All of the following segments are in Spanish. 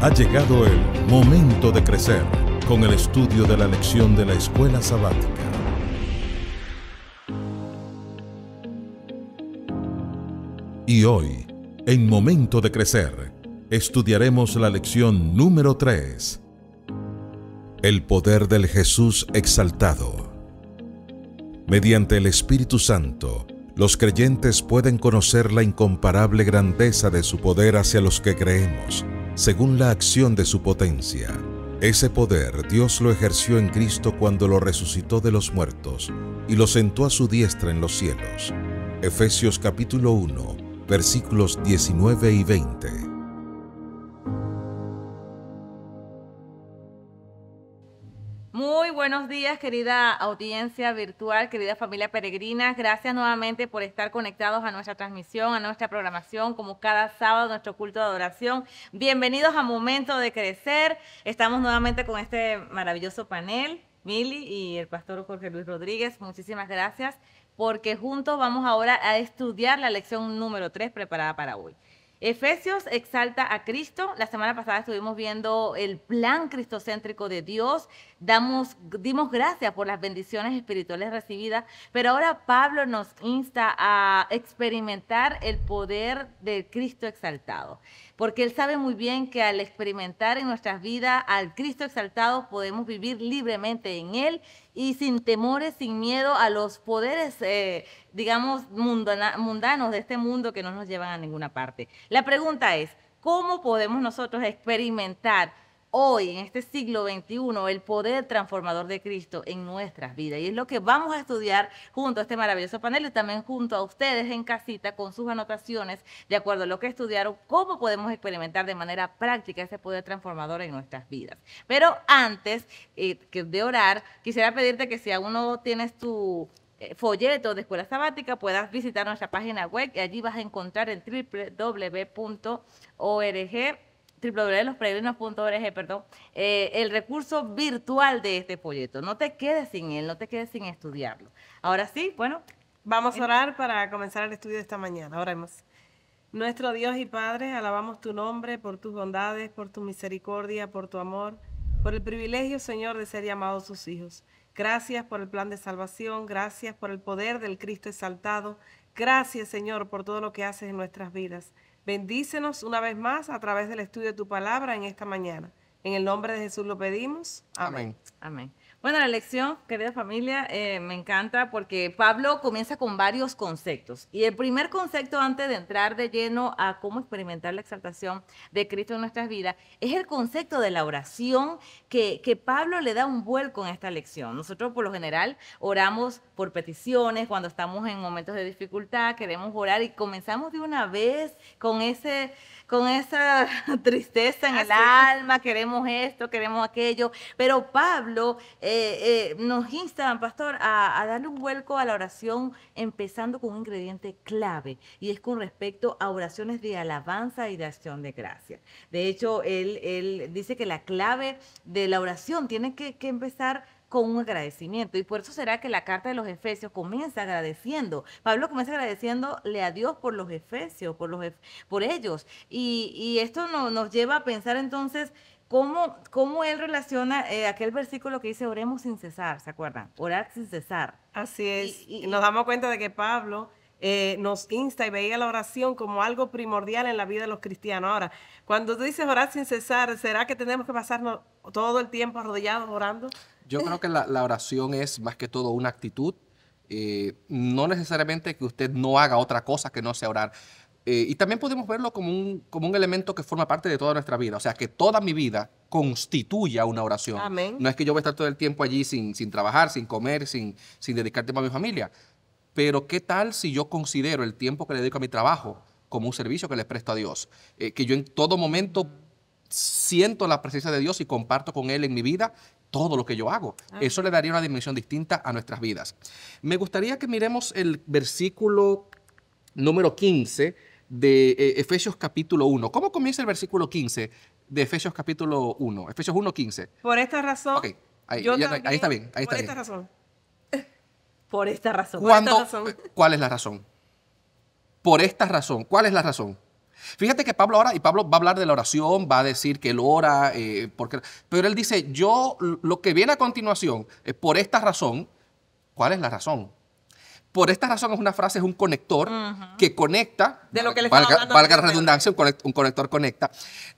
Ha llegado el momento de crecer con el estudio de la lección de la escuela sabática. Y hoy, en Momento de Crecer, estudiaremos la lección número 3. El poder del Jesús exaltado. Mediante el Espíritu Santo, los creyentes pueden conocer la incomparable grandeza de su poder hacia los que creemos, según la acción de su potencia. Ese poder Dios lo ejerció en Cristo cuando lo resucitó de los muertos y lo sentó a su diestra en los cielos. Efesios capítulo 1, versículos 19 y 20. Muy buenos días, querida audiencia virtual, querida familia peregrina. Gracias nuevamente por estar conectados a nuestra transmisión, a nuestra programación, como cada sábado, nuestro culto de adoración. Bienvenidos a Momento de Crecer. Estamos nuevamente con este maravilloso panel, Mili y el pastor Jorge Luis Rodríguez. Muchísimas gracias, porque juntos vamos ahora a estudiar la lección número 3 preparada para hoy. Efesios exalta a Cristo. La semana pasada estuvimos viendo el plan cristocéntrico de Dios. Dimos gracias por las bendiciones espirituales recibidas, pero ahora Pablo nos insta a experimentar el poder del Cristo exaltado, porque él sabe muy bien que al experimentar en nuestras vidas al Cristo exaltado podemos vivir libremente en él y sin temores, sin miedo a los poderes, digamos, mundanos de este mundo que no nos llevan a ninguna parte. La pregunta es, ¿cómo podemos nosotros experimentar hoy, en este siglo XXI, el poder transformador de Cristo en nuestras vidas? Y es lo que vamos a estudiar junto a este maravilloso panel y también junto a ustedes en casita con sus anotaciones, de acuerdo a lo que estudiaron, cómo podemos experimentar de manera práctica ese poder transformador en nuestras vidas. Pero antes de orar, quisiera pedirte que si aún no tienes tu folleto de Escuela Sabática, puedas visitar nuestra página web y allí vas a encontrar en www.losperegrinos.org, el recurso virtual de este folleto. No te quedes sin él, no te quedes sin estudiarlo. Ahora sí, bueno. Vamos a orar para comenzar el estudio de esta mañana. Oremos. Nuestro Dios y Padre, alabamos tu nombre por tus bondades, por tu misericordia, por tu amor, por el privilegio, Señor, de ser llamados sus hijos. Gracias por el plan de salvación, gracias por el poder del Cristo exaltado. Gracias, Señor, por todo lo que haces en nuestras vidas. Bendícenos una vez más a través del estudio de tu palabra en esta mañana. En el nombre de Jesús lo pedimos. Amén. Amén. Bueno, la lección, querida familia, me encanta porque Pablo comienza con varios conceptos. Y el primer concepto, antes de entrar de lleno a cómo experimentar la exaltación de Cristo en nuestras vidas, es el concepto de la oración que Pablo le da un vuelco en esta lección. Nosotros, por lo general, oramos por peticiones cuando estamos en momentos de dificultad, queremos orar y comenzamos de una vez con esa tristeza en el alma, queremos esto, queremos aquello. Pero Pablo nos insta, pastor, a darle un vuelco a la oración, empezando con un ingrediente clave, y es con respecto a oraciones de alabanza y de acción de gracia. De hecho, él dice que la clave de la oración tiene que empezar con un agradecimiento, y por eso será que la carta de los Efesios comienza agradeciendo. Pablo comienza agradeciéndole a Dios por los Efesios, por ellos, y esto nos lleva a pensar entonces ¿cómo él relaciona aquel versículo que dice oremos sin cesar? ¿Se acuerdan? Orar sin cesar. Así es. Y nos damos cuenta de que Pablo nos insta y veía la oración como algo primordial en la vida de los cristianos. Ahora, cuando tú dices orar sin cesar, ¿será que tenemos que pasarnos todo el tiempo arrodillados orando? Yo creo que la oración es más que todo una actitud. No necesariamente que usted no haga otra cosa que no sea orar. Y también podemos verlo como un elemento que forma parte de toda nuestra vida. O sea, que toda mi vida constituya una oración. Amén. No es que yo voy a estar todo el tiempo allí sin trabajar, sin comer, sin dedicar tiempo a mi familia. Pero ¿qué tal si yo considero el tiempo que le dedico a mi trabajo como un servicio que le presto a Dios? Que yo en todo momento siento la presencia de Dios y comparto con Él en mi vida todo lo que yo hago. Eso le daría una dimensión distinta a nuestras vidas. Me gustaría que miremos el versículo número 15 de Efesios capítulo 1. ¿Cómo comienza el versículo 15 de Efesios capítulo 1? Efesios 1:15. Por esta razón. Ok, ahí está bien. Ahí está bien. Por esta razón. Por esta razón. ¿Cuál es la razón? Por esta razón. ¿Cuál es la razón? Fíjate que Pablo ahora, y Pablo va a hablar de la oración, va a decir que él ora, pero él dice, yo, lo que viene a continuación, por esta razón, ¿cuál es la razón? Por esta razón es una frase, es un conector que conecta, De lo que le estaba hablando valga la anteriormente. redundancia, un conector conecta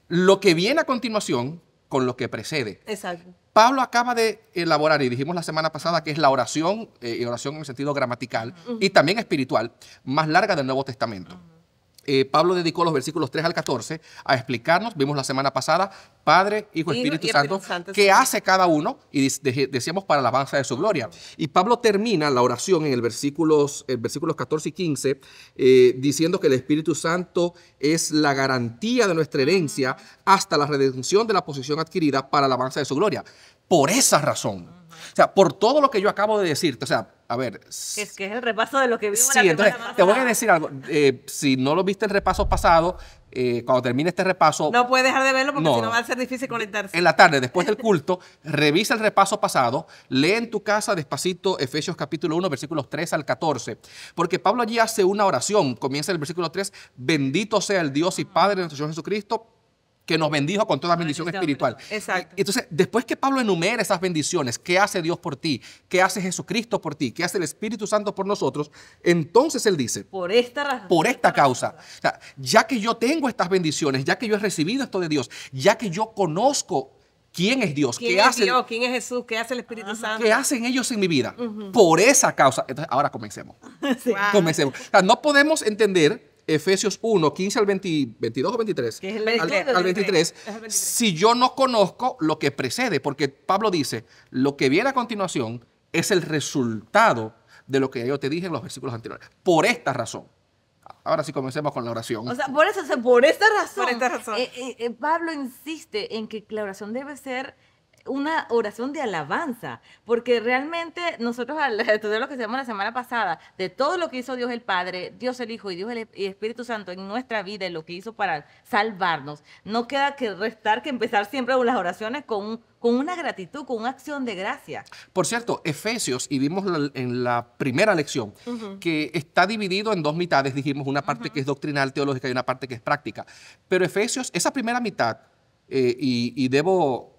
lo que viene a continuación con lo que precede. Exacto. Pablo acaba de elaborar, y dijimos la semana pasada, que es la oración, y oración en el sentido gramatical y también espiritual, más larga del Nuevo Testamento. Pablo dedicó los versículos 3 al 14 a explicarnos, vimos la semana pasada, Padre, Hijo, Espíritu Santo, qué hace cada uno, y decíamos para la alabanza de su gloria. Y Pablo termina la oración en el versículos 14 y 15 diciendo que el Espíritu Santo es la garantía de nuestra herencia hasta la redención de la posesión adquirida para la alabanza de su gloria. Por esa razón. O sea, por todo lo que yo acabo de decirte, o sea, a ver. Es que es el repaso de lo que vimos Sí, la entonces semana te voy a pasada. decir algo. Si no lo viste el repaso pasado, cuando termine este repaso, No puedes dejar de verlo porque No. si no va a ser difícil conectarse. en la tarde, después del culto, revisa el repaso pasado, lee en tu casa despacito Efesios capítulo 1, versículos 3 al 14, porque Pablo allí hace una oración, comienza el versículo 3, bendito sea el Dios y Padre de nuestro Señor Jesucristo, que nos bendijo con toda bendición espiritual. Exacto. Entonces, después que Pablo enumera esas bendiciones, ¿qué hace Dios por ti? ¿Qué hace Jesucristo por ti? ¿Qué hace el Espíritu Santo por nosotros? Entonces él dice, Por esta razón. por esta causa, o sea, ya que yo tengo estas bendiciones, ya que yo he recibido esto de Dios, ya que yo conozco quién es Dios, ¿Quién qué es hace, Dios? ¿Quién es Jesús? ¿Qué hace el Espíritu Santo? qué hacen ellos en mi vida, por esa causa. Entonces, ahora comencemos. Sí. Wow. Comencemos. O sea, no podemos entender Efesios 1, 15 al 22 o 23, Que es el al, 23. al 23, Es el 23. si yo no conozco lo que precede, porque Pablo dice, lo que viene a continuación es el resultado de lo que yo te dije en los versículos anteriores. Por esta razón. Ahora sí comencemos con la oración. O sea, por eso, o sea, por esta razón. Por esta razón. Pablo insiste en que la oración debe ser una oración de alabanza, porque realmente nosotros al estudiar lo que hicimos la semana pasada, de todo lo que hizo Dios el Padre, Dios el Hijo y Dios el Espíritu Santo en nuestra vida y lo que hizo para salvarnos, no queda que restar que empezar siempre las oraciones con una gratitud, con una acción de gracia. Por cierto, Efesios, y vimos en la primera lección, que está dividido en dos mitades, dijimos, una parte que es doctrinal, teológica, y una parte que es práctica. Pero Efesios, esa primera mitad, y debo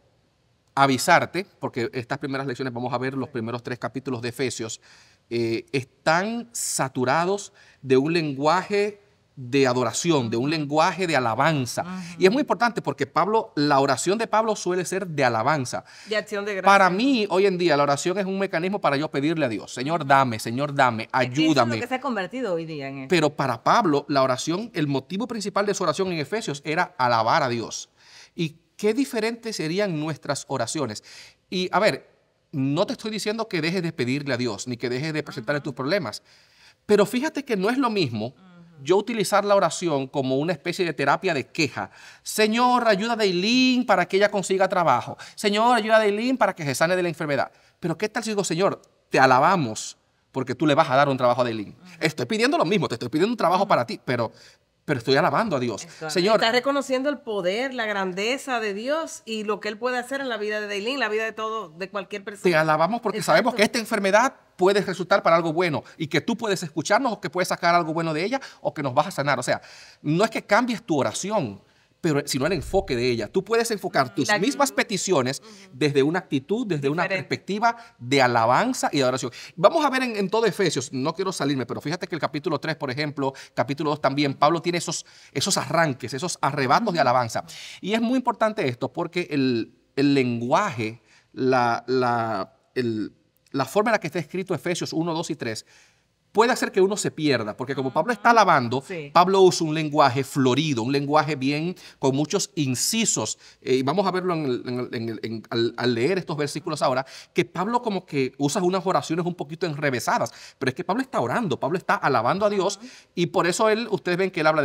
avisarte, porque estas primeras lecciones vamos a ver los primeros 3 capítulos de Efesios, están saturados de un lenguaje de adoración, de un lenguaje de alabanza. Y es muy importante porque la oración de Pablo suele ser de alabanza. De acción de gracias. Para mí, hoy en día, la oración es un mecanismo para yo pedirle a Dios, Señor, dame, Eso ayúdame. es lo que se ha convertido hoy día en eso. Pero para Pablo, la oración, el motivo principal de su oración en Efesios era alabar a Dios. Y qué diferentes serían nuestras oraciones. Y a ver, no te estoy diciendo que dejes de pedirle a Dios, ni que dejes de presentarle tus problemas. Pero fíjate que no es lo mismo yo utilizar la oración como una especie de terapia de queja. Señor, ayuda a Dailín para que ella consiga trabajo. Señor, ayuda a Dailín para que se sane de la enfermedad. Pero ¿qué tal si digo, Señor, te alabamos porque tú le vas a dar un trabajo a Dailín? Estoy pidiendo lo mismo, te estoy pidiendo un trabajo para ti, pero estoy alabando a Dios. Correcto. Señor, Está reconociendo el poder, la grandeza de Dios y lo que Él puede hacer en la vida de Dailín, la vida de de cualquier persona. te alabamos porque Exacto. sabemos que esta enfermedad puede resultar para algo bueno y que tú puedes escucharnos o que puedes sacar algo bueno de ella o que nos vas a sanar. O sea, no es que cambies tu oración, pero sino el enfoque de ella. Tú puedes enfocar tus La mismas peticiones desde una actitud, desde una Diferente. perspectiva de alabanza y de adoración. Vamos a ver en todo Efesios, no quiero salirme, pero fíjate que el capítulo 3, por ejemplo, capítulo 2 también, Pablo tiene esos arranques, esos arrebatos de alabanza. Y es muy importante esto porque el lenguaje, la forma en la que está escrito Efesios 1, 2 y 3, puede hacer que uno se pierda, porque como Pablo está alabando, Sí. Pablo usa un lenguaje florido, un lenguaje bien con muchos incisos. Y vamos a verlo al leer estos versículos ahora, que Pablo como que usa unas oraciones un poquito enrevesadas, pero es que Pablo está orando, Pablo está alabando a Dios, y por eso ustedes ven que él habla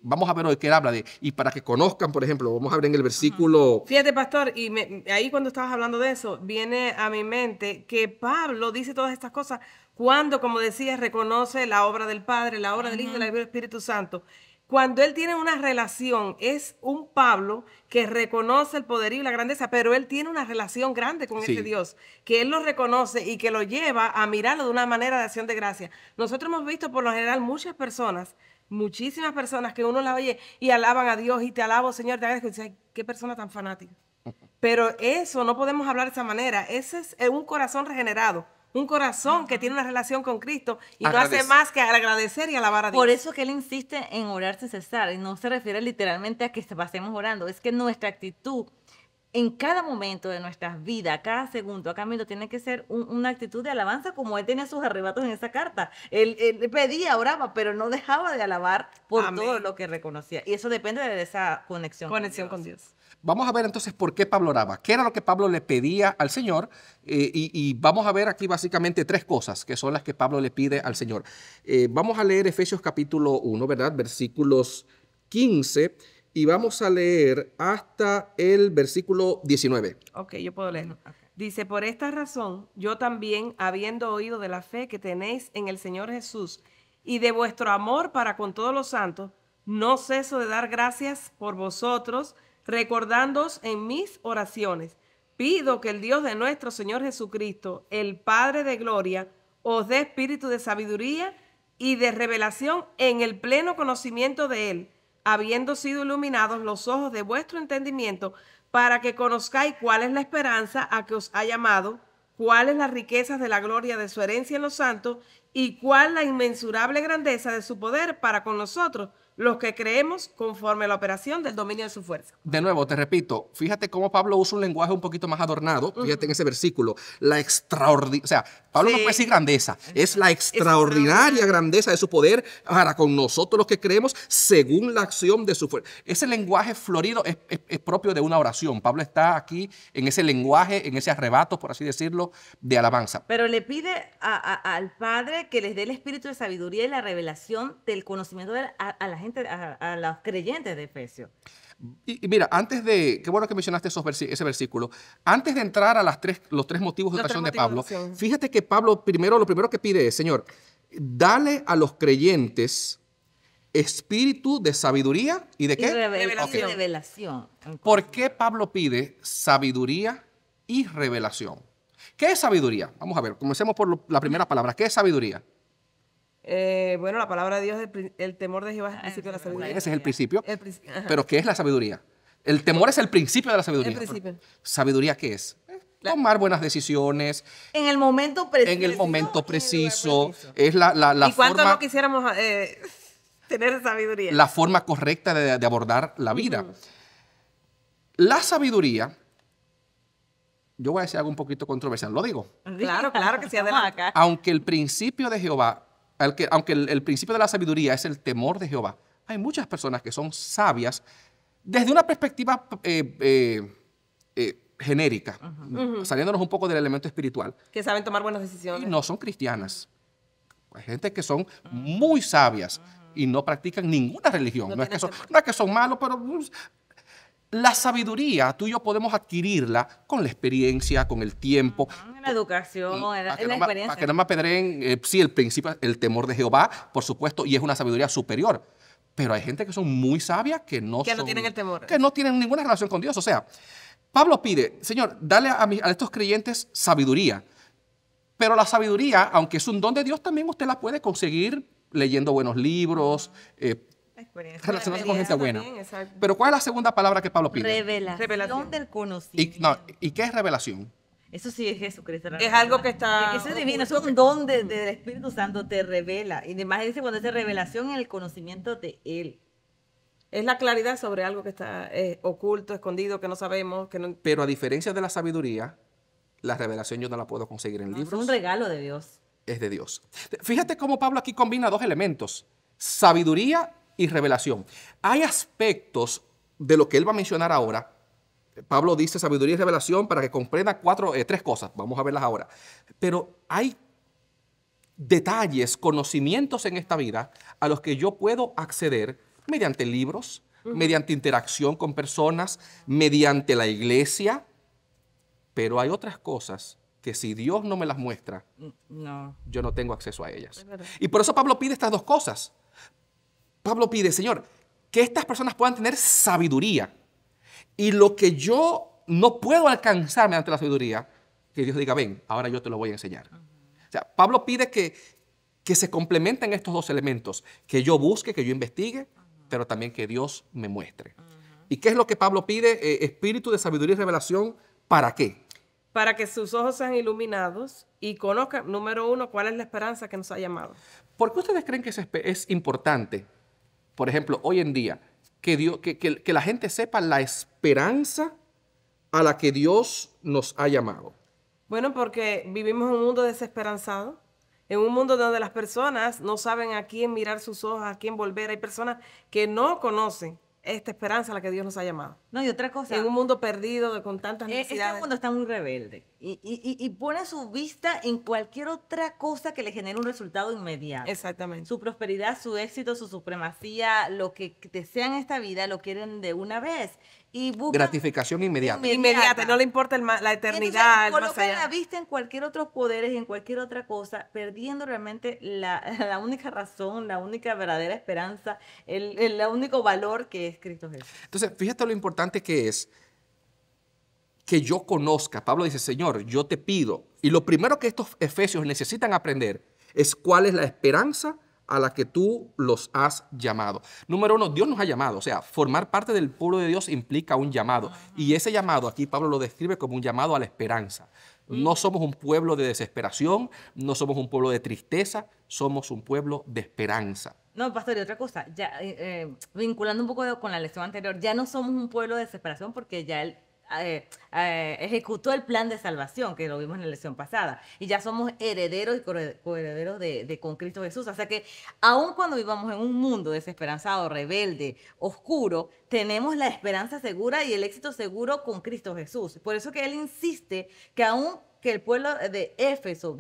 vamos a ver hoy que él habla y para que conozcan, por ejemplo, vamos a ver en el versículo... Fíjate, pastor, y ahí cuando estabas hablando de eso, viene a mi mente que Pablo dice todas estas cosas cuando, como decías, reconoce la obra del Padre, la obra del Hijo y la obra del Espíritu Santo. Cuando él tiene una relación, es un Pablo que reconoce el poderío y la grandeza, pero él tiene una relación grande con Sí. ese Dios, que él lo reconoce y que lo lleva a mirarlo de una manera de acción de gracia. Nosotros hemos visto por lo general muchas personas muchísimas personas que uno las oye y alaban a Dios y te alabo, Señor, te agradezco. Y dices, "Ay, qué persona tan fanática". Pero eso no podemos hablar de esa manera. Ese es un corazón regenerado, un corazón que tiene una relación con Cristo y no hace más que agradecer y alabar a Dios. Por eso que él insiste en orar sin cesar, y no se refiere literalmente a que pasemos orando, es que nuestra actitud en cada momento de nuestras vidas, cada segundo, a cada minuto, tiene que ser una actitud de alabanza, como él tenía sus arrebatos en esa carta. Él pedía, oraba, pero no dejaba de alabar por Amén. todo lo que reconocía. Y eso depende de esa conexión Con Dios. Vamos a ver entonces por qué Pablo oraba. ¿Qué era lo que Pablo le pedía al Señor? Y vamos a ver aquí básicamente 3 cosas que son las que Pablo le pide al Señor. Vamos a leer Efesios capítulo 1, ¿verdad? Versículos 15 y vamos a leer hasta el versículo 19. Ok, yo puedo leerlo. Dice, por esta razón, yo también, habiendo oído de la fe que tenéis en el Señor Jesús y de vuestro amor para con todos los santos, no ceso de dar gracias por vosotros, recordándoos en mis oraciones. Pido que el Dios de nuestro Señor Jesucristo, el Padre de gloria, os dé espíritu de sabiduría y de revelación en el pleno conocimiento de Él, habiendo sido iluminados los ojos de vuestro entendimiento, para que conozcáis cuál es la esperanza a que os ha llamado, cuáles las riquezas de la gloria de su herencia en los santos, y cuál la inmensurable grandeza de su poder para con nosotros, los que creemos conforme a la operación del dominio de su fuerza. De nuevo, te repito, fíjate cómo Pablo usa un lenguaje un poquito más adornado. Fíjate en ese versículo, la extraordinaria, o sea, Pablo no puede decir grandeza, es la extraordinaria grandeza de su poder para con nosotros los que creemos según la acción de su fuerza. Ese lenguaje florido es propio de una oración. Pablo está aquí en ese lenguaje, en ese arrebato, por así decirlo, de alabanza. Pero le pide al Padre que les dé el espíritu de sabiduría y la revelación del conocimiento a la gente, a los creyentes de Efesios. Y mira, antes de, qué bueno que mencionaste ese versículo, antes de entrar a los tres motivos de oración de Pablo, fíjate que Pablo lo primero que pide es, Señor, dale a los creyentes espíritu de sabiduría y de qué? Y revelación. ¿Por qué Pablo pide sabiduría y revelación? ¿Qué es sabiduría? Vamos a ver, comencemos por la primera palabra. ¿Qué es sabiduría? Bueno, la palabra de Dios, el temor de Jehová es el principio de la sabiduría. Ese es el principio. Ajá. Pero ¿qué es la sabiduría? El temor es el principio de la sabiduría. El principio. ¿Sabiduría qué es? Tomar buenas decisiones. En el momento preciso. En el momento preciso. Es ¿Y cuánto forma, no quisiéramos tener sabiduría? la forma correcta de abordar la vida. La sabiduría, yo voy a decir algo un poquito controversial, lo digo. Claro que sí, adelante. Aunque el principio de Jehová, aunque el principio de la sabiduría es el temor de Jehová, hay muchas personas que son sabias desde una perspectiva genérica, saliéndonos un poco del elemento espiritual. Que saben tomar buenas decisiones. Y no son cristianas. Hay gente que son muy sabias y no practican ninguna religión. No es que son malos, pero la sabiduría tú y yo podemos adquirirla con la experiencia, con el tiempo. La educación, la experiencia. Para que no me apedreen, sí, el principio, el temor de Jehová, por supuesto, y es una sabiduría superior. Pero hay gente que son muy sabias que no tienen el temor. Que no tienen ninguna relación con Dios. O sea, Pablo pide, Señor, dale a estos creyentes sabiduría. Pero la sabiduría, aunque es un don de Dios, también usted la puede conseguir leyendo buenos libros, relacionarse con gente buena. Pero ¿cuál es la segunda palabra que Pablo pide? Revelación del conocimiento. ¿Y qué es revelación? Eso sí es Jesucristo. Es algo que está... Eso es divino, eso es un don del Espíritu Santo, te revela. Y además dice cuando dice revelación en el conocimiento de Él. Es la claridad sobre algo que está oculto, escondido, que no sabemos. Pero a diferencia de la sabiduría, la revelación yo no la puedo conseguir en libros. Es un regalo de Dios. Es de Dios. Fíjate cómo Pablo aquí combina dos elementos, sabiduría y revelación. Hay aspectos de lo que él va a mencionar ahora. Pablo dice sabiduría y revelación para que comprenda tres cosas. Vamos a verlas ahora. Pero hay detalles, conocimientos en esta vida a los que yo puedo acceder mediante libros, mediante interacción con personas, mediante la iglesia. Pero hay otras cosas que si Dios no me las muestra, yo no tengo acceso a ellas. Y por eso Pablo pide estas dos cosas. Pablo pide, Señor, que estas personas puedan tener sabiduría. Y lo que yo no puedo alcanzar mediante la sabiduría, que Dios diga, ven, ahora yo te lo voy a enseñar. O sea, Pablo pide que que se complementen estos dos elementos, que yo busque, que yo investigue, pero también que Dios me muestre. ¿Y qué es lo que Pablo pide? Espíritu de sabiduría y revelación, ¿para qué? Para que sus ojos sean iluminados y conozcan, número uno, cuál es la esperanza que nos ha llamado. ¿Por qué ustedes creen que es importante, por ejemplo, hoy en día, que la gente sepa la esperanza a la que Dios nos ha llamado? Bueno, porque vivimos en un mundo desesperanzado, en un mundo donde las personas no saben a quién mirar sus ojos, a quién volver. Hay personas que no conocen esta esperanza a la que Dios nos ha llamado. No, y otra cosa. En un mundo perdido, con tantas Este necesidades. mundo está muy rebelde y pone su vista en cualquier otra cosa que le genere un resultado inmediato. Exactamente. Su prosperidad, su éxito, su supremacía, lo que desean en esta vida, lo quieren de una vez. Y buscan Gratificación inmediata. Inmediata, no le importa la eternidad, el más colocan la allá. vista en cualquier otros poderes y en cualquier otra cosa, perdiendo realmente la única razón, la única verdadera esperanza, el único valor que es Cristo Jesús. Entonces, fíjate lo importante que es que yo conozca. Pablo dice, Señor, yo te pido. Y lo primero que estos efesios necesitan aprender es cuál es la esperanza a la que tú los has llamado. Número uno, Dios nos ha llamado. O sea, formar parte del pueblo de Dios implica un llamado. Y ese llamado, aquí Pablo lo describe como un llamado a la esperanza. No somos un pueblo de desesperación, no somos un pueblo de tristeza, somos un pueblo de esperanza. No, pastor, y otra cosa, ya vinculando un poco con la lección anterior, ya no somos un pueblo de desesperación porque ya él ejecutó el plan de salvación, que lo vimos en la lección pasada, y ya somos herederos y coherederos con Cristo Jesús. O sea que aun cuando vivamos en un mundo desesperanzado, rebelde, oscuro, tenemos la esperanza segura y el éxito seguro con Cristo Jesús. Por eso que él insiste que aun que el pueblo de Éfeso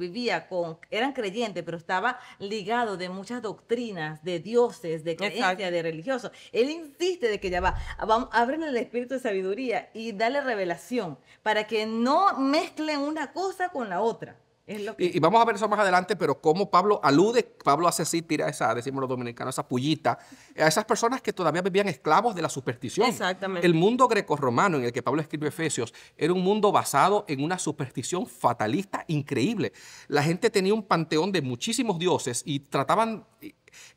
eran creyentes, pero estaba ligado de muchas doctrinas, de dioses, de creencias, de religiosos. Él insiste de que abren el espíritu de sabiduría y darle revelación para que no mezclen una cosa con la otra. Es lo que... Y vamos a ver eso más adelante, pero como Pablo hace así, tira esa, decimos los dominicanos, esa pullita, a esas personas que todavía vivían esclavos de la superstición. Exactamente. El mundo grecorromano en el que Pablo escribe Efesios era un mundo basado en una superstición fatalista increíble. La gente tenía un panteón de muchísimos dioses y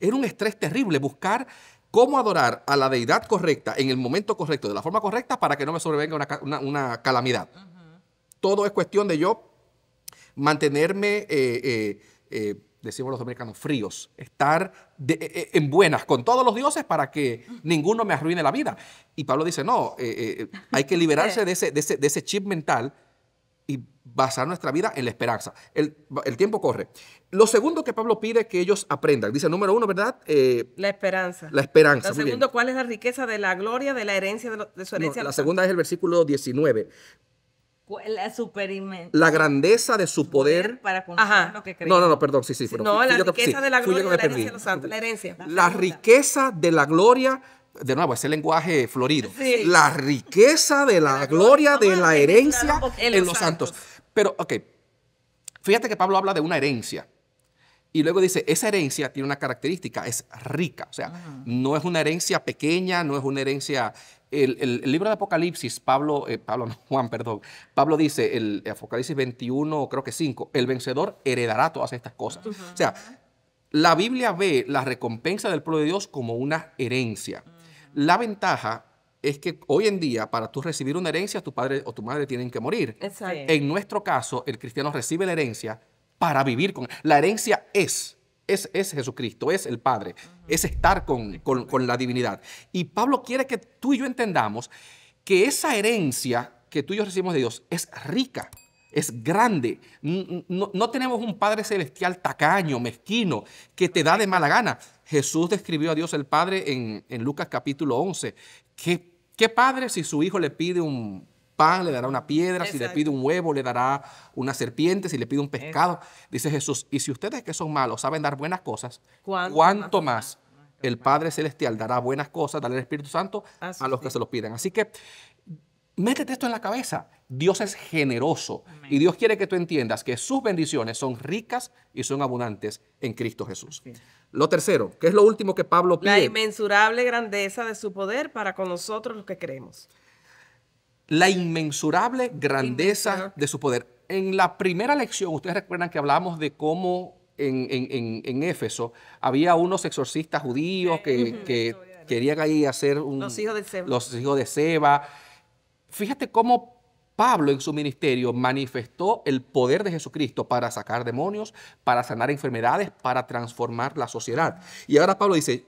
era un estrés terrible buscar cómo adorar a la deidad correcta en el momento correcto, de la forma correcta, para que no me sobrevenga una calamidad. Todo es cuestión de yo mantenerme, decimos los dominicanos, fríos, estar en buenas con todos los dioses para que ninguno me arruine la vida. Y Pablo dice, no, hay que liberarse de ese chip mental y basar nuestra vida en la esperanza. El tiempo corre. Lo segundo que Pablo pide que ellos aprendan, dice número uno, ¿verdad? La esperanza. La esperanza. Lo segundo, ¿cuál es la riqueza de la gloria, de la herencia, de su herencia? No, la segunda es el versículo 19. La grandeza de su poder para conocer lo que creemos. No, perdón, sí. No, la riqueza de la gloria de la herencia de los santos, la herencia. La riqueza de la gloria, de nuevo, ese lenguaje florido. Sí. La riqueza de la gloria de la herencia en los santos. Pero, ok, fíjate que Pablo habla de una herencia. Y luego dice, esa herencia tiene una característica, es rica. O sea, no es una herencia pequeña, no es una herencia... El libro de Apocalipsis, Pablo dice, el Apocalipsis 21, creo que 5, el vencedor heredará todas estas cosas. O sea, la Biblia ve la recompensa del pueblo de Dios como una herencia. La ventaja es que hoy en día, para tú recibir una herencia, tu padre o tu madre tienen que morir. Exacto. En nuestro caso, el cristiano recibe la herencia para vivir con... La herencia es Jesucristo, es el Padre, es estar con la divinidad. Y Pablo quiere que tú y yo entendamos que esa herencia que tú y yo recibimos de Dios es rica, es grande. No tenemos un Padre celestial tacaño, mezquino, que te da de mala gana. Jesús describió a Dios el Padre en Lucas capítulo 11. ¿Qué padre si su hijo le pide un pan, le dará una piedra? Exacto. Si le pide un huevo, le dará una serpiente, si le pide un pescado? Dice Jesús, y si ustedes que son malos saben dar buenas cosas, ¿cuánto más el Padre Celestial dará buenas cosas, dará el Espíritu Santo a los que se los piden? Así que métete esto en la cabeza. Dios es generoso. Amén. Y Dios quiere que tú entiendas que sus bendiciones son ricas y son abundantes en Cristo Jesús. Sí. Lo tercero, que es lo último que Pablo pide. La inmensurable grandeza de su poder para con nosotros los que creemos. La inmensurable grandeza de su poder. En la primera lección, ustedes recuerdan que hablamos de cómo en Éfeso, había unos exorcistas judíos que querían ahí hacer Los hijos de Seba. los hijos de Seba. Fíjate cómo Pablo en su ministerio manifestó el poder de Jesucristo para sacar demonios, para sanar enfermedades, para transformar la sociedad. Y ahora Pablo dice,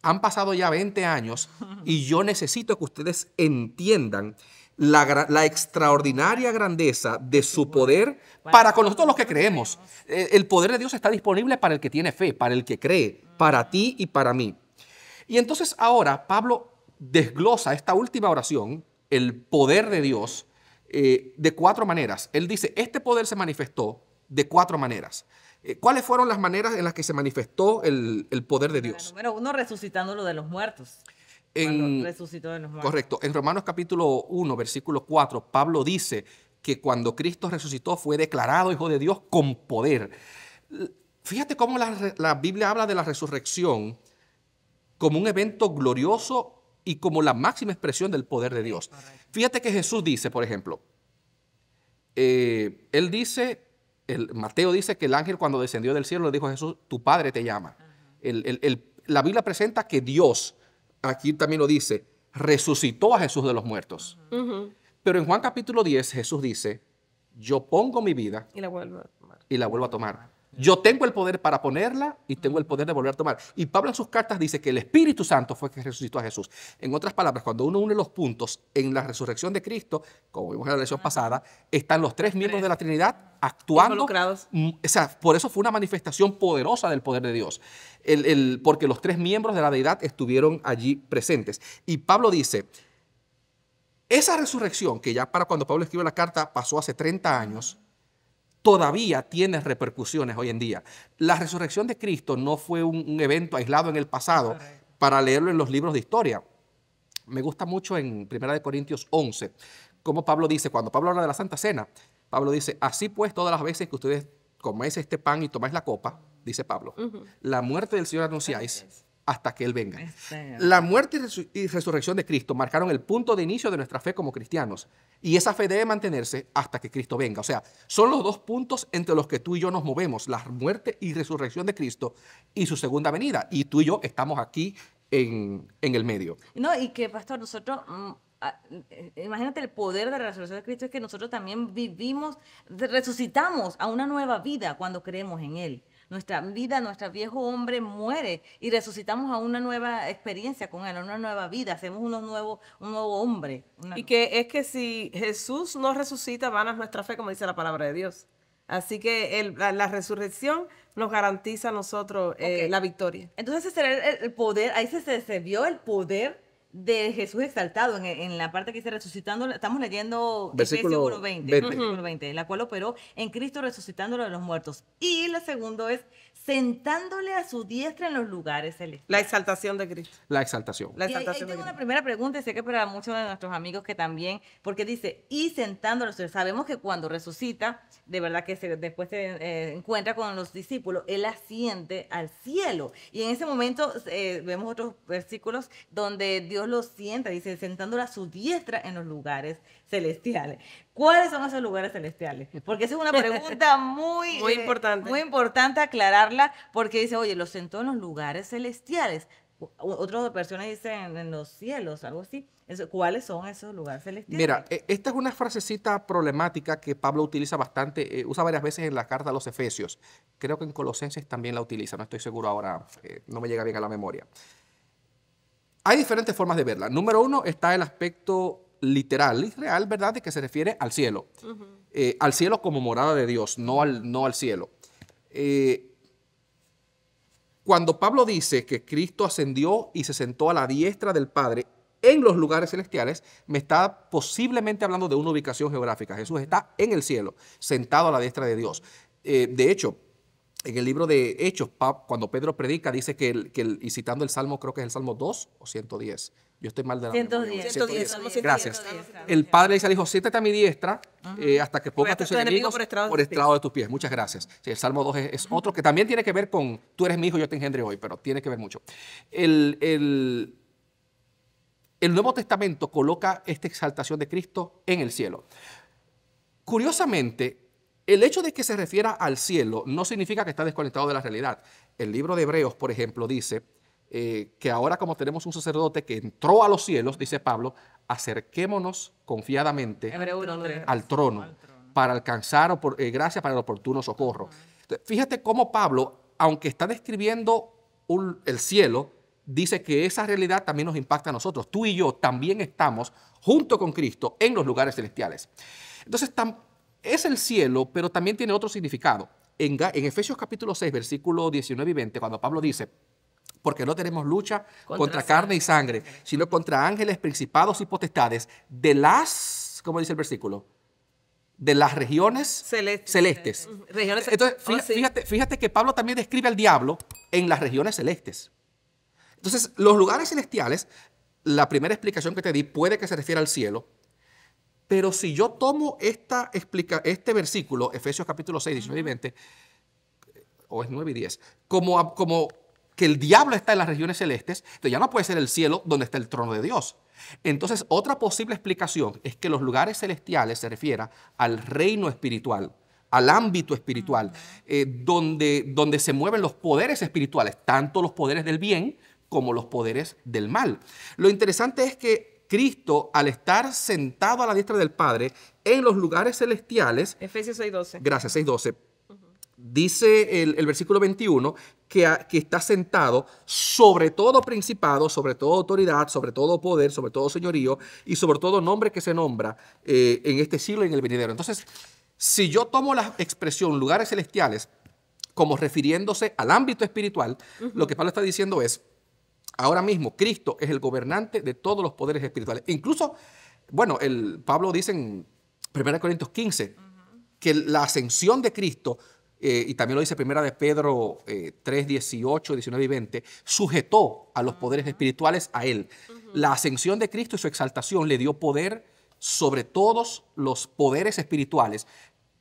han pasado ya 20 años y yo necesito que ustedes entiendan la extraordinaria grandeza de su poder para con nosotros los que creemos. El poder de Dios está disponible para el que tiene fe, para el que cree, para ti y para mí. Y entonces ahora Pablo desglosa esta última oración, el poder de Dios, de 4 maneras. Él dice, este poder se manifestó de 4 maneras. ¿Cuáles fueron las maneras en las que se manifestó el poder de Dios? Número 1, resucitándolo de los muertos. Cuando resucitó de los muertos. Correcto. En Romanos capítulo 1, versículo 4, Pablo dice que cuando Cristo resucitó fue declarado Hijo de Dios con poder. Fíjate cómo la Biblia habla de la resurrección como un evento glorioso y como la máxima expresión del poder de Dios. Fíjate que Jesús dice, por ejemplo, él dice, Mateo dice que el ángel cuando descendió del cielo le dijo a Jesús, tu padre te llama. La Biblia presenta que Dios, aquí también lo dice, resucitó a Jesús de los muertos. Pero en Juan capítulo 10 Jesús dice, yo pongo mi vida Y la vuelvo a tomar. y la vuelvo a tomar. Yo tengo el poder para ponerla y tengo el poder de volver a tomar. Y Pablo en sus cartas dice que el Espíritu Santo fue que resucitó a Jesús. En otras palabras, cuando uno une los puntos en la resurrección de Cristo, como vimos en la lección pasada, están los 3 miembros de la Trinidad actuando. Involucrados. O sea, por eso fue una manifestación poderosa del poder de Dios. Porque los 3 miembros de la deidad estuvieron allí presentes. Y Pablo dice, esa resurrección, que ya para cuando Pablo escribió la carta pasó hace 30 años, todavía tiene repercusiones hoy en día. La resurrección de Cristo no fue un evento aislado en el pasado para leerlo en los libros de historia. Me gusta mucho en 1 Corintios 11, como Pablo dice, cuando Pablo habla de la Santa Cena, Pablo dice, así pues todas las veces que ustedes coméis este pan y tomáis la copa, dice Pablo, la muerte del Señor anunciáis hasta que Él venga. La muerte y resurrección de Cristo marcaron el punto de inicio de nuestra fe como cristianos. Y esa fe debe mantenerse hasta que Cristo venga. O sea, son los 2 puntos entre los que tú y yo nos movemos, la muerte y resurrección de Cristo y su segunda venida. Y tú y yo estamos aquí en el medio. No, y que, pastor, nosotros, imagínate el poder de la resurrección de Cristo, es que nosotros también resucitamos a una nueva vida cuando creemos en Él. Nuestra vida, nuestro viejo hombre muere y resucitamos a una nueva experiencia con Él, a una nueva vida, hacemos un nuevo hombre. Y que es que si Jesús no resucita, vana es nuestra fe, como dice la palabra de Dios. Así que la resurrección nos garantiza a nosotros la victoria. Entonces ese será el poder, ahí se vio el poder de Jesús exaltado en la parte que dice resucitando. Estamos leyendo Versículo Efesios 1:20, versículo 20, la cual operó en Cristo resucitándolo de los muertos. Y la segundo es sentándole a su diestra en los lugares celestiales. La exaltación de Cristo. La exaltación. La Y ahí exaltación de tengo una Cristo. primera pregunta, y sé que para muchos de nuestros amigos que también, porque dice, y sentándolo, sabemos que cuando resucita, de verdad que después se encuentra con los discípulos, Él asciende al cielo. Y en ese momento vemos otros versículos donde Dios lo sienta, dice, sentándolo a su diestra en los lugares celestiales. ¿Cuáles son esos lugares celestiales? Porque esa es una pregunta muy importante aclararla, porque dice, oye, los sentó en los lugares celestiales. Otras versiones dicen en los cielos, algo así. ¿Cuáles son esos lugares celestiales? Mira, esta es una frasecita problemática que Pablo utiliza bastante, usa varias veces en la carta a los Efesios. Creo que en Colosenses también la utiliza, no estoy seguro ahora, no me llega bien a la memoria. Hay diferentes formas de verla. Número 1 está el aspecto literal y real, ¿verdad?, de que se refiere al cielo. Al cielo como morada de Dios, no al cielo. Cuando Pablo dice que Cristo ascendió y se sentó a la diestra del Padre en los lugares celestiales, me está posiblemente hablando de una ubicación geográfica. Jesús está en el cielo, sentado a la diestra de Dios. De hecho, en el libro de Hechos, cuando Pedro predica, dice y citando el Salmo, creo que es el Salmo 2 o 110. Yo estoy mal de la memoria. 110. Gracias. El Padre dice al Hijo, siéntate a mi diestra hasta que pongas tus enemigos por estrado de tus pies. Muchas gracias. Sí, el Salmo 2 es otro que también tiene que ver con, tú eres mi hijo, yo te engendré hoy, pero tiene que ver mucho. El Nuevo Testamento coloca esta exaltación de Cristo en el cielo. Curiosamente, El hecho de que se refiera al cielo no significa que está desconectado de la realidad. El libro de Hebreos, por ejemplo, dice que ahora como tenemos un sacerdote que entró a los cielos, dice Pablo, acerquémonos confiadamente Hebreos 1:3. al trono para alcanzar gracia para el oportuno socorro. Entonces, fíjate cómo Pablo, aunque está describiendo el cielo, dice que esa realidad también nos impacta a nosotros. Tú y yo también estamos junto con Cristo en los lugares celestiales. Entonces, es el cielo, pero también tiene otro significado. En Efesios capítulo 6, versículo 19 y 20, cuando Pablo dice, porque no tenemos lucha contra carne y sangre, sino contra ángeles, principados y potestades de las, ¿cómo dice el versículo? De las regiones celestes. Regiones Entonces, fíjate que Pablo también describe al diablo en las regiones celestes. Entonces, los lugares celestiales, la primera explicación que te di puede que se refiera al cielo, pero si yo tomo este versículo, Efesios capítulo 6, 19 y 20, o es 9 y 10, como que el diablo está en las regiones celestes, entonces ya no puede ser el cielo donde está el trono de Dios. Entonces, otra posible explicación es que los lugares celestiales se refiera al reino espiritual, al ámbito espiritual, donde se mueven los poderes espirituales, tanto los poderes del bien como los poderes del mal. Lo interesante es que Cristo, al estar sentado a la diestra del Padre en los lugares celestiales, Efesios 6:12. Gracias, 6:12. Dice el versículo 21 que está sentado sobre todo principado, sobre toda autoridad, sobre todo poder, sobre todo señorío y sobre todo nombre que se nombra en este siglo y en el venidero. Entonces, si yo tomo la expresión lugares celestiales como refiriéndose al ámbito espiritual, lo que Pablo está diciendo es, ahora mismo Cristo es el gobernante de todos los poderes espirituales. Incluso, bueno, Pablo dice en 1 Corintios 15 que la ascensión de Cristo, y también lo dice 1 de Pedro 3, 18, 19 y 20, sujetó a los poderes espirituales a él. La ascensión de Cristo y su exaltación le dio poder sobre todos los poderes espirituales,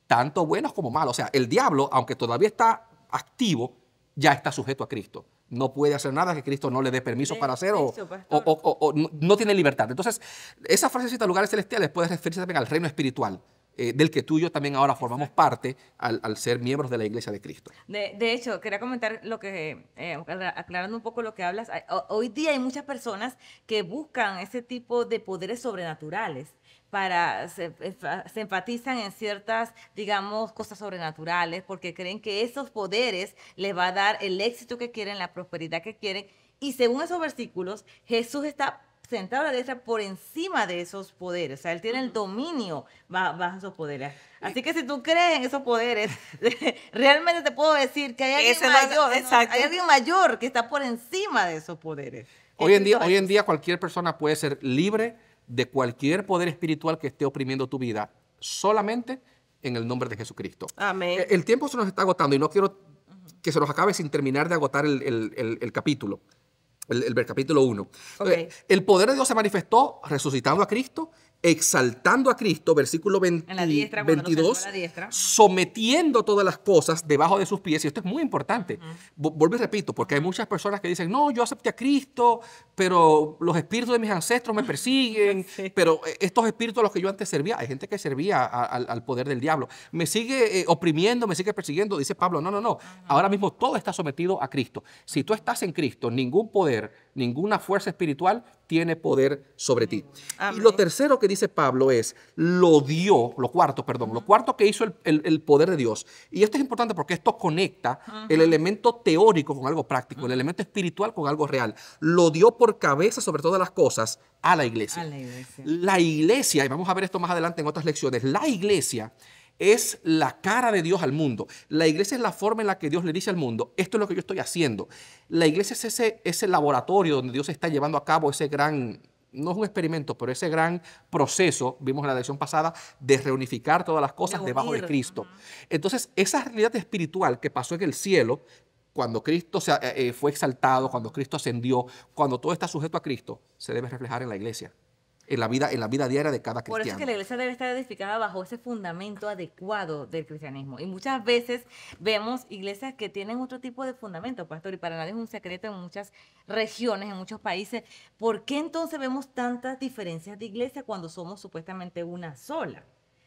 tanto buenos como malos. O sea, el diablo, aunque todavía está activo, ya está sujeto a Cristo. No puede hacer nada que Cristo no le dé permiso para hacer o no tiene libertad. Entonces, esa frasecita lugares celestiales puede referirse también al reino espiritual, del que tú y yo también ahora formamos parte al ser miembros de la Iglesia de Cristo. De hecho, quería comentar aclarando un poco lo que hablas. Hoy día hay muchas personas que buscan ese tipo de poderes sobrenaturales. Se enfatizan en ciertas, digamos, cosas sobrenaturales porque creen que esos poderes les va a dar el éxito que quieren, la prosperidad que quieren. Y según esos versículos, Jesús está sentado a la diestra por encima de esos poderes. O sea, Él tiene el dominio bajo esos poderes. Así que si tú crees en esos poderes, realmente te puedo decir que hay alguien mayor, hay alguien mayor que está por encima de esos poderes. Hoy en día cualquier persona puede ser libre de cualquier poder espiritual que esté oprimiendo tu vida, solamente en el nombre de Jesucristo. Amén. El tiempo se nos está agotando y no quiero que se nos acabe sin terminar de agotar el capítulo. El capítulo 1. Okay. El poder de Dios se manifestó resucitando a Cristo, exaltando a Cristo, versículo 22, sometiendo todas las cosas debajo de sus pies. Y esto es muy importante. Vuelvo y repito, porque hay muchas personas que dicen, no, yo acepté a Cristo, pero los espíritus de mis ancestros me persiguen, Sí. pero estos espíritus a los que yo antes servía, hay gente que servía al poder del diablo. Me sigue oprimiendo, me sigue persiguiendo. Dice Pablo, no. Ahora mismo todo está sometido a Cristo. Si tú estás en Cristo, ningún poder, ninguna fuerza espiritual tiene poder sobre ti. Amén. Y lo tercero que dice Pablo es, lo cuarto que hizo el poder de Dios. Y esto es importante porque esto conecta el elemento teórico con algo práctico, el elemento espiritual con algo real. Lo dio por cabeza sobre todas las cosas a la iglesia. La iglesia, y vamos a ver esto más adelante en otras lecciones, la iglesia es la cara de Dios al mundo. La iglesia es la forma en la que Dios le dice al mundo, esto es lo que yo estoy haciendo. La iglesia es ese laboratorio donde Dios está llevando a cabo ese gran, no es un experimento, pero ese gran proceso, vimos en la lección pasada, de reunificar todas las cosas debajo de Cristo. Entonces, esa realidad espiritual que pasó en el cielo, cuando Cristo fue exaltado, cuando Cristo ascendió, cuando todo está sujeto a Cristo, se debe reflejar en la iglesia. En la vida diaria de cada cristiano. Por eso es que la iglesia debe estar edificada bajo ese fundamento adecuado del cristianismo. Y muchas veces vemos iglesias que tienen otro tipo de fundamento, pastor, y para nadie es un secreto en muchas regiones, en muchos países. ¿Por qué entonces vemos tantas diferencias de iglesia cuando somos supuestamente una sola?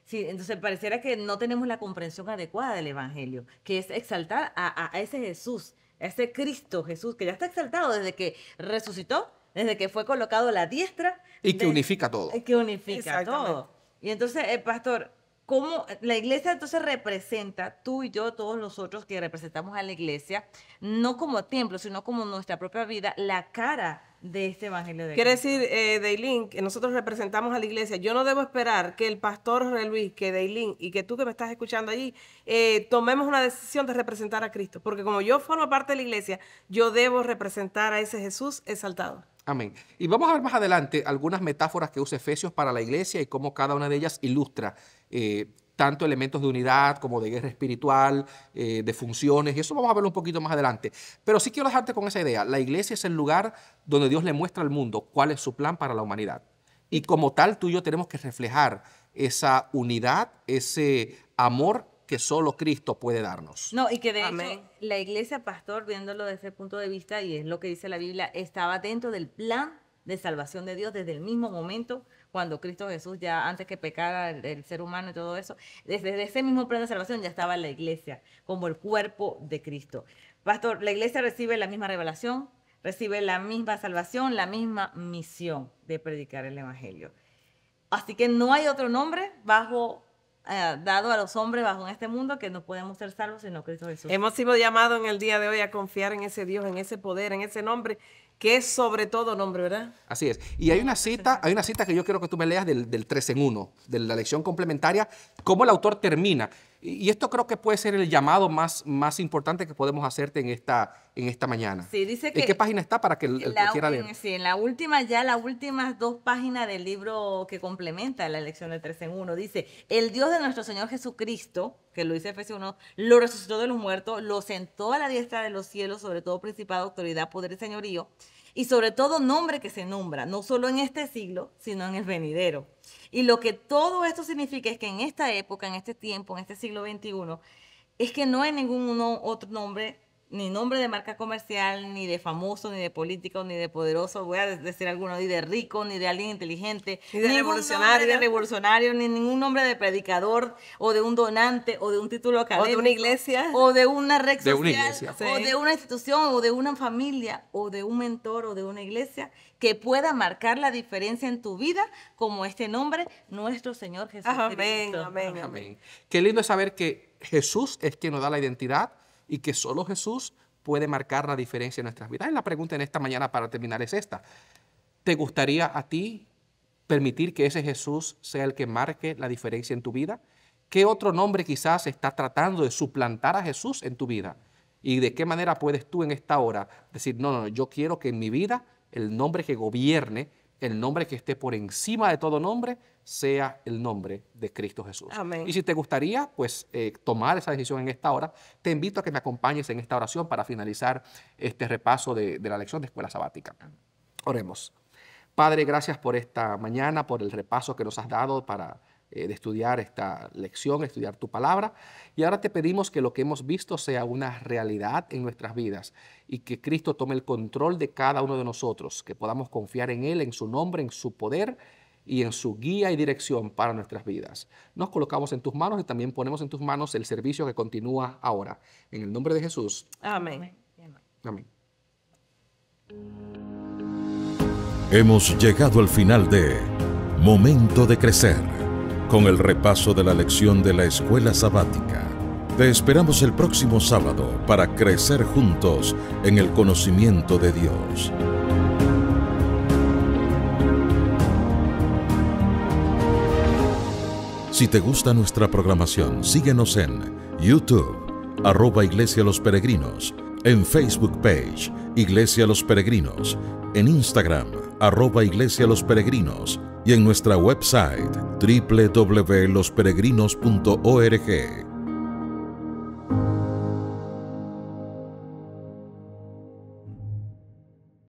Sí, entonces pareciera que no tenemos la comprensión adecuada del Evangelio, que es exaltar a ese Jesús, a ese Cristo Jesús, que ya está exaltado desde que resucitó, desde que fue colocado a la diestra. Y que unifica todo. Que unifica Exactamente. todo. Y entonces, pastor, ¿cómo la iglesia entonces representa, tú y yo, todos nosotros que representamos a la iglesia, no como templo, sino como nuestra propia vida, la cara de este evangelio de Quiere Cristo? decir, Deilín, que nosotros representamos a la iglesia. Yo no debo esperar que el pastor Jorge Luis, que Deilín y que tú que me estás escuchando allí, tomemos una decisión de representar a Cristo. Porque como yo formo parte de la iglesia, yo debo representar a ese Jesús exaltado. Amén. Y vamos a ver más adelante algunas metáforas que usa Efesios para la iglesia y cómo cada una de ellas ilustra tanto elementos de unidad como de guerra espiritual, de funciones, y eso vamos a verlo un poquito más adelante. Pero sí quiero dejarte con esa idea. La iglesia es el lugar donde Dios le muestra al mundo cuál es su plan para la humanidad. Y como tal, tú y yo tenemos que reflejar esa unidad, ese amor que solo Cristo puede darnos. No, y que de Amén. hecho la iglesia, pastor, viéndolo desde ese punto de vista, y es lo que dice la Biblia, estaba dentro del plan de salvación de Dios desde el mismo momento cuando Cristo Jesús, ya antes que pecara el ser humano y todo eso, desde ese mismo plan de salvación ya estaba la iglesia como el cuerpo de Cristo. Pastor, la iglesia recibe la misma revelación, recibe la misma salvación, la misma misión de predicar el evangelio. Así que no hay otro nombre dado a los hombres bajo en este mundo que no podemos ser salvos sino Cristo Jesús. Hemos sido llamados en el día de hoy a confiar en ese Dios, en ese poder, en ese nombre, que es sobre todo nombre, ¿verdad? Así es. Y hay una cita que yo quiero que tú me leas del 3 en 1, de la lección complementaria, cómo el autor termina. Y esto creo que puede ser el llamado más importante que podemos hacerte en esta mañana. Sí, dice que ¿En qué página está para que el que quiera leer? Sí, en las últimas 2 páginas del libro que complementa la lección del 3 en 1, dice, el Dios de nuestro Señor Jesucristo, que lo dice Efesios 1, lo resucitó de los muertos, lo sentó a la diestra de los cielos, sobre todo principado, autoridad, poder y señorío, y sobre todo nombre que se nombra, no solo en este siglo, sino en el venidero. Y lo que todo esto significa es que en esta época, en este tiempo, en este siglo XXI, es que no hay ningún otro nombre, ni nombre de marca comercial, ni de famoso, ni de político, ni de poderoso, voy a decir alguno, ni de rico, ni de alguien inteligente, Ni de ningún revolucionario. nombre de revolucionario, ni ningún nombre de predicador, o de un donante, o de un título académico, O de una iglesia. o de una red De social, una iglesia. o Sí. de una institución, o de una familia, o de un mentor, o de una iglesia, que pueda marcar la diferencia en tu vida, como este nombre, nuestro Señor Jesucristo. Amén, amén, amén. Amén. Qué lindo es saber que Jesús es quien nos da la identidad y que solo Jesús puede marcar la diferencia en nuestras vidas. Y la pregunta en esta mañana para terminar es esta. ¿Te gustaría a ti permitir que ese Jesús sea el que marque la diferencia en tu vida? ¿Qué otro nombre quizás está tratando de suplantar a Jesús en tu vida? ¿Y de qué manera puedes tú en esta hora decir, no, yo quiero que en mi vida el nombre que gobierne, el nombre que esté por encima de todo nombre, sea el nombre de Cristo Jesús? Amén. Y si te gustaría, pues, tomar esa decisión en esta hora, te invito a que me acompañes en esta oración para finalizar este repaso de la lección de Escuela Sabática. Oremos. Padre, gracias por esta mañana, por el repaso que nos has dado para de estudiar esta lección, estudiar tu palabra. Y ahora te pedimos que lo que hemos visto sea una realidad en nuestras vidas y que Cristo tome el control de cada uno de nosotros, que podamos confiar en Él, en su nombre, en su poder y en su guía y dirección para nuestras vidas. Nos colocamos en tus manos y también ponemos en tus manos el servicio que continúa ahora. En el nombre de Jesús. Amén. Amén. Hemos llegado al final de Momento de Crecer, con el repaso de la lección de la Escuela Sabática. Te esperamos el próximo sábado para crecer juntos en el conocimiento de Dios. Si te gusta nuestra programación, síguenos en YouTube, @Iglesia Los Peregrinos, en Facebook page, Iglesia Los Peregrinos, en Instagram, @Iglesia Los Peregrinos, y en nuestra website www.losperegrinos.org.